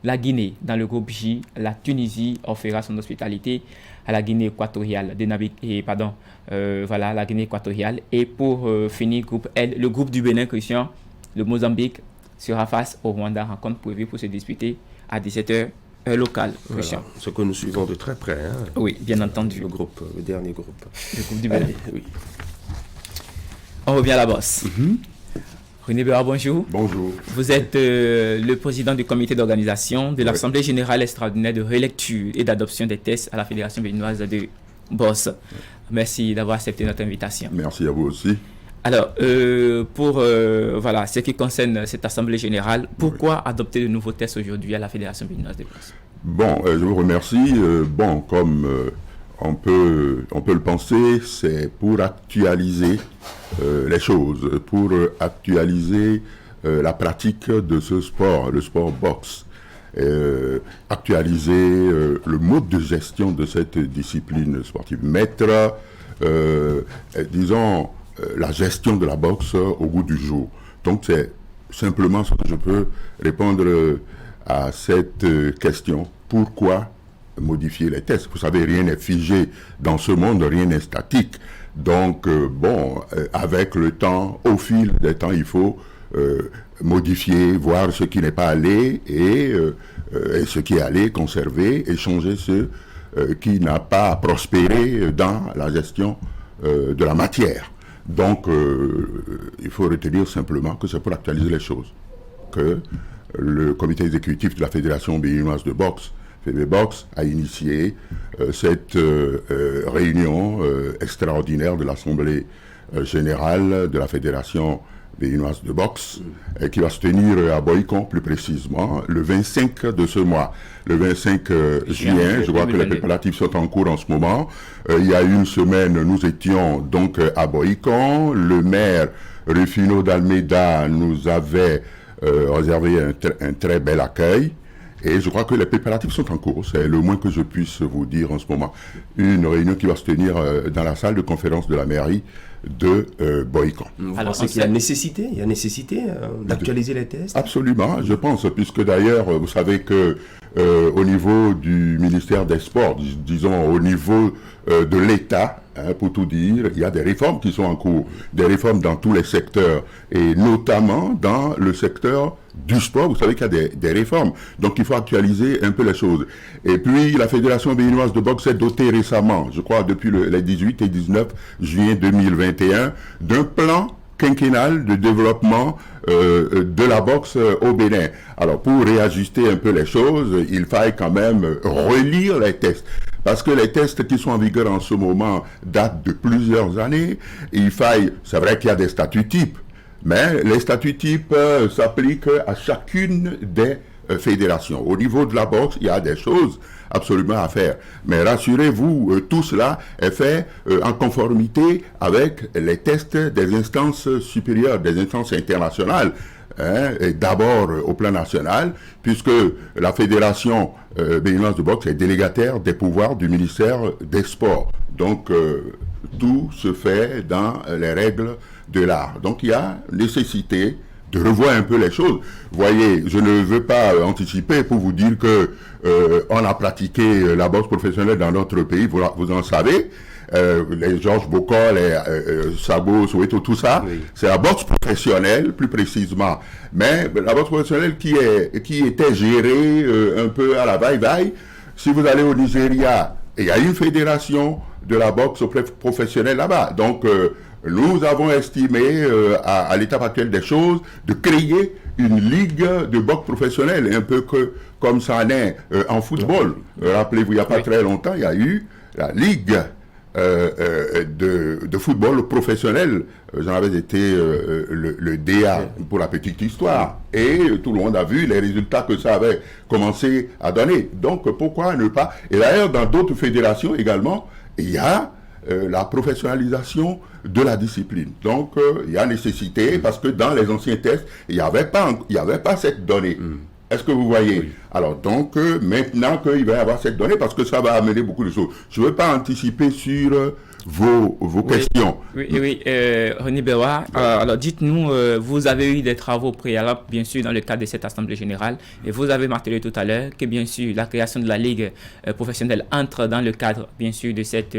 la Guinée dans le groupe J, la Tunisie offrira son hospitalité à la Guinée équatoriale, la Guinée équatoriale. Et pour finir, groupe L, le groupe du Bénin, Christian, le Mozambique sera face au Rwanda, rencontre prévue pour se disputer à 17h heure locale. Voilà, ce que nous suivons de très près. Oui, bien entendu. Le dernier groupe. Le groupe du Bénin. Oui. On revient à la bosse. René Béard, bonjour. Bonjour. Vous êtes le président du comité d'organisation de l'Assemblée générale extraordinaire de relecture et d'adoption des tests à la Fédération béninoise de bosse. Merci d'avoir accepté notre invitation. Merci à vous aussi. Alors, pour ce qui concerne cette Assemblée générale, pourquoi adopter de nouveaux tests aujourd'hui à la Fédération béninoise de bosse? Bon, je vous remercie. Comme on peut le penser, c'est pour actualiser les choses, pour actualiser la pratique de ce sport, le sport boxe, actualiser le mode de gestion de cette discipline sportive, mettre, la gestion de la boxe au goût du jour. Donc c'est simplement ce que je peux répondre à cette question. Pourquoi modifier les tests? Vous savez, rien n'est figé dans ce monde, rien n'est statique. Donc, avec le temps, au fil des temps, il faut modifier, voir ce qui n'est pas allé et ce qui est allé, conserver et changer ce qui n'a pas prospéré dans la gestion de la matière. Donc, il faut retenir simplement que c'est pour actualiser les choses, que le comité exécutif de la Fédération béninoise de boxe, FEBEBOX, a initié cette réunion extraordinaire de l'Assemblée générale de la Fédération béninoise de boxe, qui va se tenir à Boïcon, plus précisément, le 25 de ce mois. Le 25 juin, je vois que les préparatifs sont en cours en ce moment. Il y a une semaine, nous étions donc à Boïcon. Le maire Rufino d'Almeida nous avait réservé un très bel accueil. Et je crois que les préparatifs sont en cours, c'est le moins que je puisse vous dire en ce moment. Une réunion qui va se tenir dans la salle de conférence de la mairie de Boïcon. Alors c'est qu'il y a nécessité, d'actualiser les tests? Absolument, je pense, puisque d'ailleurs, vous savez que au niveau du ministère des Sports, disons au niveau de l'État, pour tout dire, il y a des réformes qui sont en cours, des réformes dans tous les secteurs, et notamment dans le secteur du sport. Vous savez qu'il y a des réformes, donc il faut actualiser un peu les choses. Et puis la Fédération béninoise de boxe s'est dotée récemment, je crois depuis les 18 et 19 juillet 2021, d'un plan quinquennal de développement de la boxe au Bénin. Alors pour réajuster un peu les choses, il faille quand même relire les tests. Parce que les tests qui sont en vigueur en ce moment datent de plusieurs années. C'est vrai qu'il y a des statuts types, mais les statuts types s'appliquent à chacune des fédérations. Au niveau de la boxe, il y a des choses absolument à faire. Mais rassurez-vous, tout cela est fait en conformité avec les tests des instances supérieures, des instances internationales. Et d'abord au plan national, puisque la Fédération béninoise de boxe est délégataire des pouvoirs du ministère des Sports. Donc tout se fait dans les règles de l'art. Donc il y a nécessité de revoir un peu les choses. Vous voyez, je ne veux pas anticiper pour vous dire que on a pratiqué la boxe professionnelle dans notre pays, vous en savez. Les Georges Bocol, les Sabo, Soweto, tout ça, oui. C'est la boxe professionnelle, plus précisément. Mais la boxe professionnelle qui était gérée un peu à la vaille-vaille. Si vous allez au Nigeria, il y a une fédération de la boxe professionnelle là-bas. Donc, nous avons estimé, à l'étape actuelle des choses, de créer une ligue de boxe professionnelle, un peu comme ça en est en football. Rappelez-vous, il n'y a pas très longtemps, il y a eu la ligue de football professionnel. J'en avais été le DA pour la petite histoire. Et tout le monde a vu les résultats que ça avait commencé à donner. Donc pourquoi ne pas... Et d'ailleurs, dans d'autres fédérations également, il y a la professionnalisation de la discipline. Donc il y a nécessité, parce que dans les anciens tests, il n'y avait pas cette donnée. Est-ce que vous voyez? Oui. Alors donc, maintenant qu'il va y avoir cette donnée, parce que ça va amener beaucoup de choses. Je ne veux pas anticiper sur vos questions. Oui, René Bewa, alors dites-nous, vous avez eu des travaux préalables, bien sûr, dans le cadre de cette Assemblée générale, et vous avez martelé tout à l'heure que, bien sûr, la création de la Ligue professionnelle entre dans le cadre, bien sûr, de cette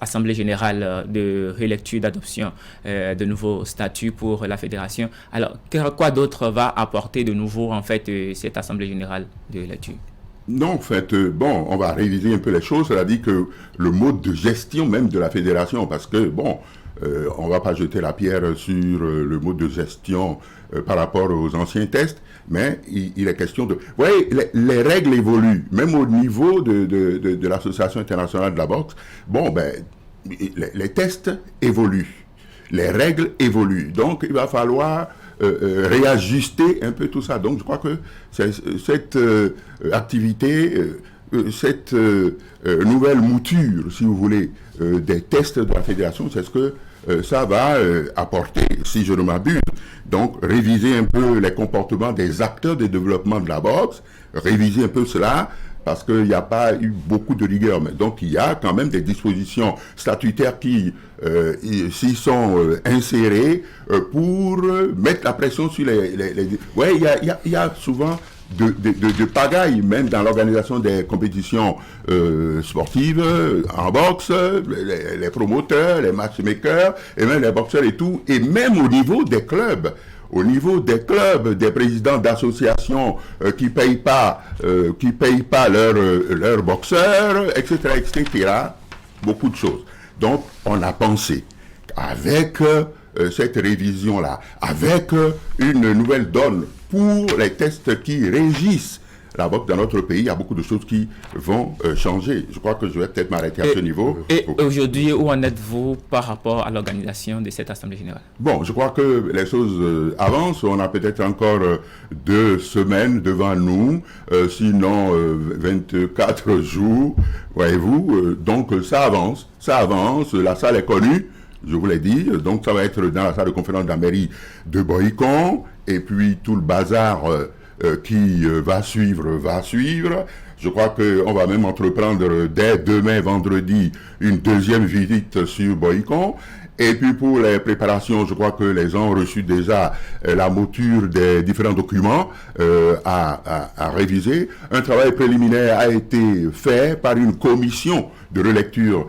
Assemblée générale de relecture, d'adoption de nouveaux statuts pour la fédération. Alors, quoi d'autre va apporter de nouveau, en fait, cette Assemblée générale de lecture? Non, en fait, on va réviser un peu les choses. Ça dit que le mode de gestion même de la fédération, parce que, on ne va pas jeter la pierre sur le mode de gestion par rapport aux anciens tests, mais il est question de... Vous voyez, les règles évoluent, même au niveau de l'Association internationale de la boxe. Les tests évoluent, les règles évoluent. Donc, il va falloir... réajuster un peu tout ça. Donc je crois que cette activité, cette nouvelle mouture, si vous voulez, des tests de la fédération, c'est ce que ça va apporter, si je ne m'abuse. Donc réviser un peu les comportements des acteurs de développement de la boxe, réviser un peu cela, parce qu'il n'y a pas eu beaucoup de rigueur. Mais donc, il y a quand même des dispositions statutaires qui s'y sont insérées pour mettre la pression sur les... Oui, il y a souvent de pagaille, même dans l'organisation des compétitions sportives, en boxe, les promoteurs, les matchmakers, et même les boxeurs et tout, et même au niveau des clubs. Au niveau des clubs, des présidents d'associations qui payent pas leurs boxeurs, etc., etc., beaucoup de choses. Donc, on a pensé avec cette révision-là, avec une nouvelle donne pour les tests qui régissent la boxe dans notre pays, il y a beaucoup de choses qui vont changer. Je crois que je vais peut-être m'arrêter à ce niveau. Et aujourd'hui, où en êtes-vous par rapport à l'organisation de cette Assemblée générale? Bon, je crois que les choses avancent. On a peut-être encore 2 semaines devant nous, sinon 24 jours, voyez-vous. Donc ça avance. La salle est connue, je vous l'ai dit. Donc ça va être dans la salle de conférence de la mairie de Boycon. Et puis tout le bazar... qui va suivre. Je crois qu'on va même entreprendre dès demain, vendredi, une deuxième visite sur Boycon. Et puis pour les préparations, je crois que les gens ont reçu déjà la mouture des différents documents à réviser. Un travail préliminaire a été fait par une commission de relecture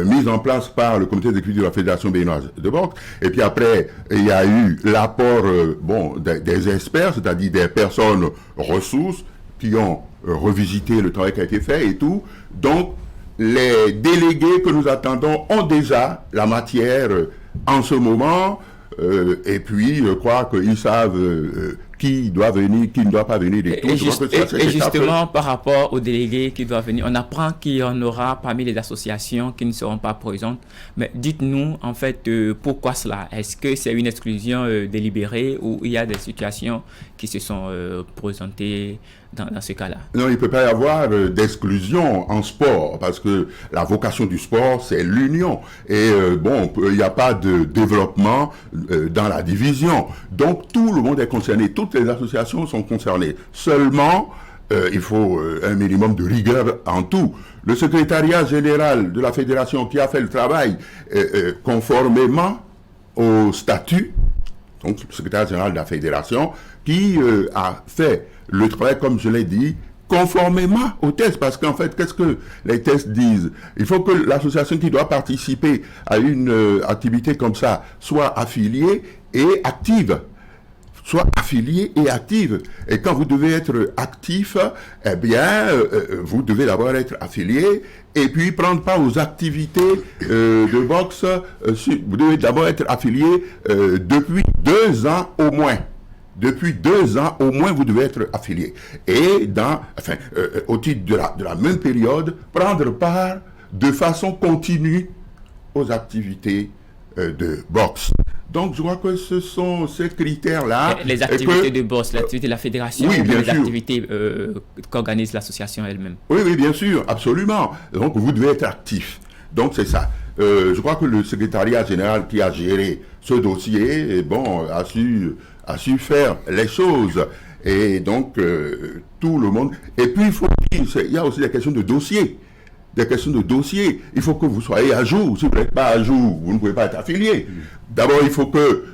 mise en place par le comité d'exécutif de la Fédération béninoise de boxe. Et puis après, il y a eu l'apport des experts, c'est-à-dire des personnes ressources qui ont revisité le travail qui a été fait et tout. Donc, les délégués que nous attendons ont déjà la matière en ce moment. Et puis, je crois qu'ils savent qui doit venir, qui ne doit pas venir et tout. Et justement, par rapport aux délégués qui doivent venir, on apprend qu'il y en aura parmi les associations qui ne seront pas présentes. Mais dites-nous, en fait, pourquoi cela? Est-ce que c'est une exclusion délibérée ou il y a des situations qui se sont présentées dans ce cas-là? Non, il ne peut pas y avoir d'exclusion en sport, parce que la vocation du sport, c'est l'union. Et il n'y a pas de développement dans la division. Donc, tout le monde est concerné. Toutes les associations sont concernées. Seulement, il faut un minimum de rigueur en tout. Le secrétariat général de la fédération qui a fait le travail conformément au statut, donc le secrétaire général de la fédération, qui a fait le travail, comme je l'ai dit, conformément aux tests. Parce qu'en fait, qu'est-ce que les tests disent? Il faut que l'association qui doit participer à une activité comme ça soit affiliée et active. Et quand vous devez être actif, eh bien, vous devez d'abord être affilié et puis prendre part aux activités de boxe. Vous devez d'abord être affilié depuis 2 ans au moins. Depuis 2 ans, au moins, vous devez être affilié. Et au titre de la même période, prendre part de façon continue aux activités de boxe. Donc, je crois que ce sont ces critères-là. Les activités de boxe, l'activité de la fédération, oui, bien les sûr. Activités qu'organise l'association elle-même. Oui, bien sûr, absolument. Donc, vous devez être actif. Donc, c'est ça. Je crois que le secrétariat général qui a géré ce dossier, a su faire les choses. Et donc, tout le monde... Et puis, il y a aussi la question de dossier. des questions de dossier. Il faut que vous soyez à jour. Si vous n'êtes pas à jour, vous ne pouvez pas être affilié. D'abord, il faut que...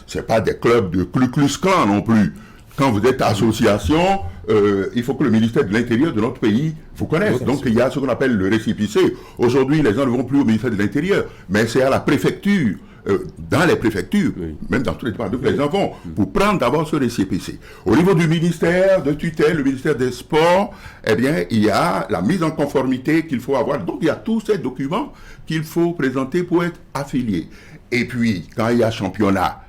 ce n'est pas des clubs de Ku Klux Klan non plus. Quand vous êtes association, il faut que le ministère de l'Intérieur de notre pays vous connaisse. Donc, il y a ce qu'on appelle le récépissé. Aujourd'hui, les gens ne vont plus au ministère de l'Intérieur, mais c'est à la préfecture. Dans les préfectures, même dans tous les départements, les gens vont pour prendre d'abord ce récépissé. Au niveau du ministère de tutelle, le ministère des Sports, eh bien, il y a la mise en conformité qu'il faut avoir. Donc, il y a tous ces documents qu'il faut présenter pour être affilié. Et puis, quand il y a championnat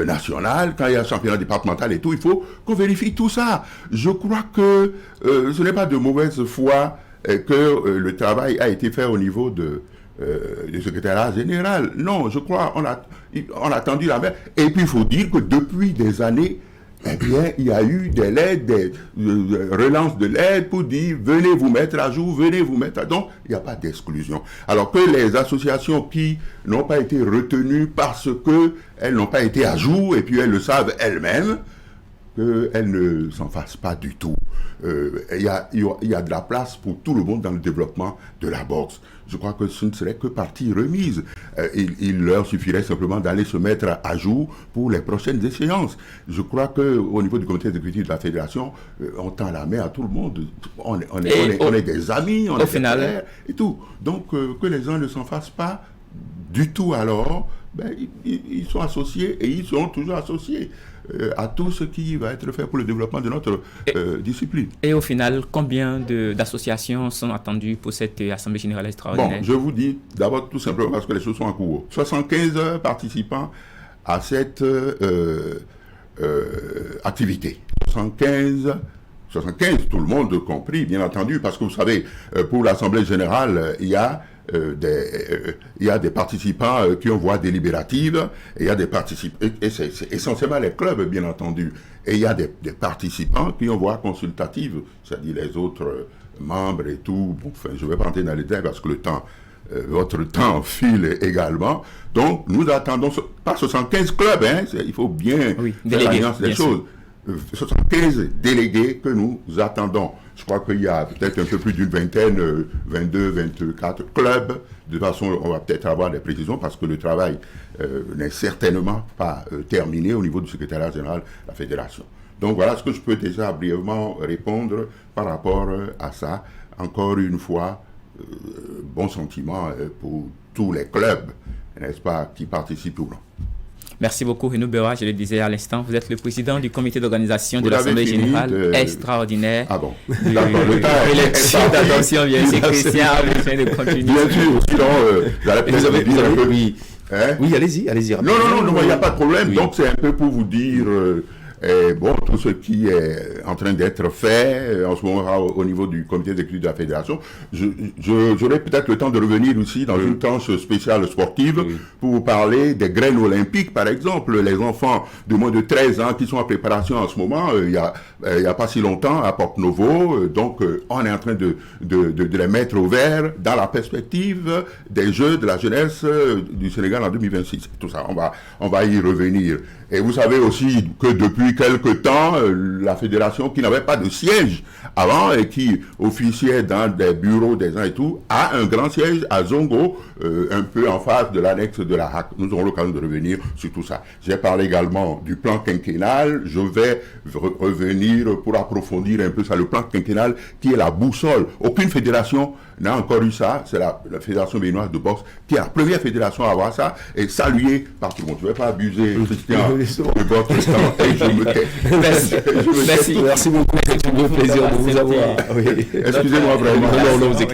national, quand il y a championnat départemental et tout, il faut qu'on vérifie tout ça. Je crois que ce n'est pas de mauvaise foi que le travail a été fait au niveau du secrétariat général. Non, je crois on a tendu la main. Et puis il faut dire que depuis des années, eh bien, il y a eu des lettres, des relances de lettres pour dire venez vous mettre à jour, venez vous mettre à... Donc, il n'y a pas d'exclusion. Alors que les associations qui n'ont pas été retenues parce qu'elles n'ont pas été à jour, et puis elles le savent elles-mêmes, qu'elles ne s'en fassent pas du tout. Il y a de la place pour tout le monde dans le développement de la boxe. Je crois que ce ne serait que partie remise. Il leur suffirait simplement d'aller se mettre à jour pour les prochaines échéances. Je crois qu'au niveau du comité exécutif de la fédération, on tend la main à tout le monde. On est des amis, on est des frères et tout. Donc, que les gens ne s'en fassent pas du tout alors, ils sont associés et ils seront toujours associés à tout ce qui va être fait pour le développement de notre discipline. Et au final, combien d'associations sont attendues pour cette Assemblée Générale Extraordinaire? Bon, je vous dis d'abord tout simplement parce que les choses sont en cours. 75 participants à cette activité. 75, tout le monde compris, bien entendu, parce que vous savez, pour l'Assemblée Générale, il y a des participants qui ont voix délibérative, et il y a des participants, et c'est essentiellement les clubs, bien entendu, et il y a des participants qui ont voix consultative, c'est-à-dire les autres membres et tout. Bon, enfin, je ne vais pas entrer dans les détails parce que votre temps file également. Donc, nous attendons, pas 75 clubs, hein, il faut bien faire l'alliance des choses. 75 délégués que nous attendons. Je crois qu'il y a peut-être un peu plus d'une vingtaine, 22, 24 clubs. De toute façon, on va peut-être avoir des précisions parce que le travail n'est certainement pas terminé au niveau du secrétariat général de la fédération. Donc voilà ce que je peux déjà brièvement répondre par rapport à ça. Encore une fois, bon sentiment pour tous les clubs, n'est-ce pas, qui participent ou non. Merci beaucoup, Renaud Bewa. Je le disais à l'instant, vous êtes le président du comité d'organisation de l'Assemblée Générale Extraordinaire. Ah bon. L'élection d'attention, bien sûr, Christian a besoin de continuer. Bien sûr, sinon, vous avez dit un peu. Oui, hein? Oui, allez-y. Non, il n'y a pas de problème. Oui. Donc, c'est un peu pour vous dire... bon, tout ce qui est en train d'être fait en ce moment au niveau du comité d'exécutif de la fédération, j'aurai peut-être le temps de revenir aussi dans une tranche spéciale sportive pour vous parler des graines olympiques, par exemple, les enfants de moins de 13 ans qui sont en préparation en ce moment, il y a pas si longtemps à Porte-Novo, donc on est en train de les mettre au vert dans la perspective des Jeux de la jeunesse du Sénégal en 2026. Tout ça, on va y revenir. Et vous savez aussi que depuis quelque temps, la fédération qui n'avait pas de siège avant et qui officiait dans des bureaux des uns et tout, a un grand siège à Zongo, un peu en face de l'annexe de la HAC. Nous aurons l'occasion de revenir sur tout ça. J'ai parlé également du plan quinquennal. Je vais revenir pour approfondir un peu ça, le plan quinquennal qui est la boussole. Aucune fédération n'a encore eu ça. C'est la fédération béninoise de boxe qui est la première fédération à avoir ça et saluée par tout le monde. Je ne vais pas abuser, Christian, de votre temps et je me tais. Merci beaucoup. C'est un plaisir de vous avoir. Oui. Excusez-moi vraiment.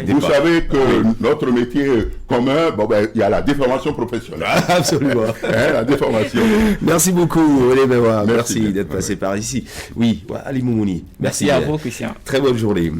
Vous savez que notre métier commun, il y a la déformation professionnelle. Absolument. La déformation. Merci beaucoup, René Bewa. Merci d'être passé par ici. Oui, Ali Moumouni. Merci à vous, Christian. Très bonne journée.